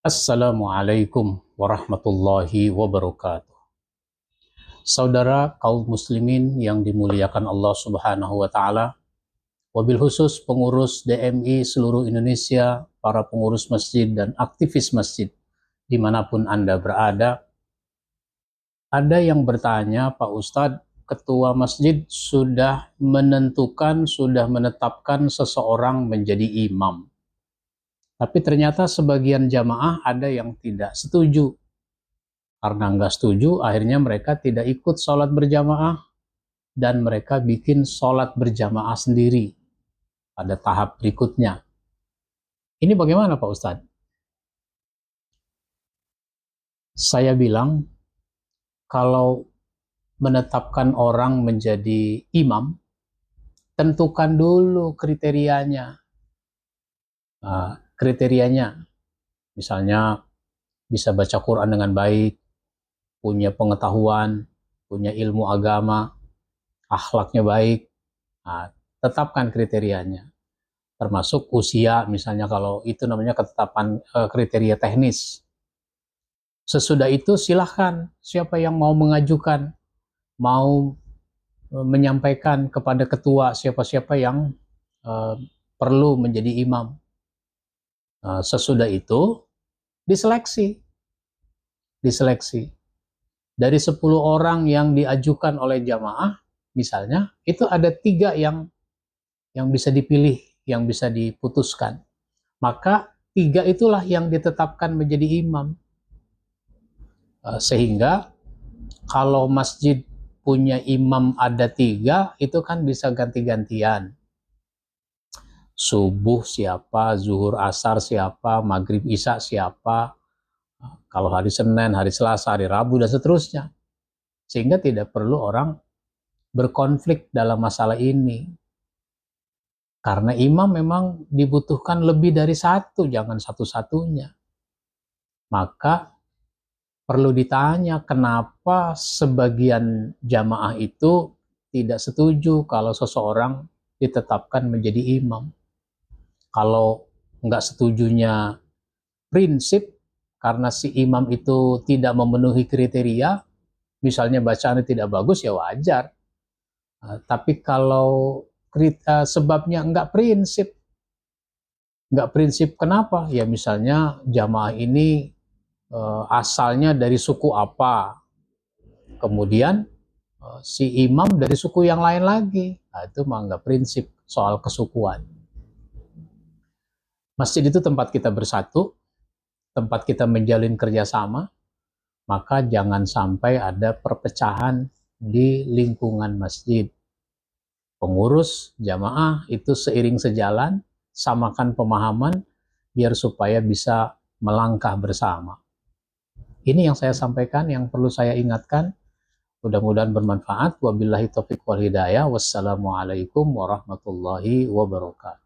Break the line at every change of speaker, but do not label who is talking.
Assalamualaikum warahmatullahi wabarakatuh. Saudara kaum muslimin yang dimuliakan Allah Subhanahu wa taala, wabil khusus pengurus DMI seluruh Indonesia, para pengurus masjid dan aktivis masjid dimanapun Anda berada. Ada yang bertanya, Pak Ustadz, ketua masjid sudah menetapkan seseorang menjadi imam. Tapi ternyata sebagian jamaah ada yang tidak setuju. Karena nggak setuju, akhirnya mereka tidak ikut sholat berjamaah dan mereka bikin sholat berjamaah sendiri pada tahap berikutnya. Ini bagaimana Pak Ustadz? Saya bilang, kalau menetapkan orang menjadi imam, tentukan dulu kriterianya. Kriterianya, misalnya bisa baca Quran dengan baik, punya pengetahuan, punya ilmu agama, akhlaknya baik. Tetapkan kriterianya, termasuk usia, misalnya kalau itu namanya ketetapan kriteria teknis. Sesudah itu silahkan siapa yang mau mengajukan, mau menyampaikan kepada ketua siapa-siapa yang perlu menjadi imam. Sesudah itu diseleksi. Dari 10 orang yang diajukan oleh jamaah, misalnya, itu ada 3 yang bisa dipilih, yang bisa diputuskan. Maka 3 itulah yang ditetapkan menjadi imam. Sehingga kalau masjid punya imam ada 3, itu kan bisa ganti-gantian. Subuh siapa, zuhur asar siapa, maghrib isya siapa, kalau hari Senin, hari Selasa, hari Rabu, dan seterusnya. Sehingga tidak perlu orang berkonflik dalam masalah ini. Karena imam memang dibutuhkan lebih dari 1, jangan satu-satunya. Maka perlu ditanya kenapa sebagian jamaah itu tidak setuju kalau seseorang ditetapkan menjadi imam. Kalau nggak setujunya prinsip, karena si imam itu tidak memenuhi kriteria, misalnya bacaannya tidak bagus, ya wajar. Tapi kalau sebabnya nggak prinsip kenapa? Ya misalnya jamaah ini asalnya dari suku apa, kemudian si imam dari suku yang lain lagi, itu mah nggak prinsip soal kesukuan. Masjid itu tempat kita bersatu, tempat kita menjalin kerjasama, maka jangan sampai ada perpecahan di lingkungan masjid. Pengurus jamaah itu seiring sejalan, samakan pemahaman, biar supaya bisa melangkah bersama. Ini yang saya sampaikan, yang perlu saya ingatkan. Mudah-mudahan bermanfaat. Wabillahi taufiq wal hidayah. Wassalamualaikum warahmatullahi wabarakatuh.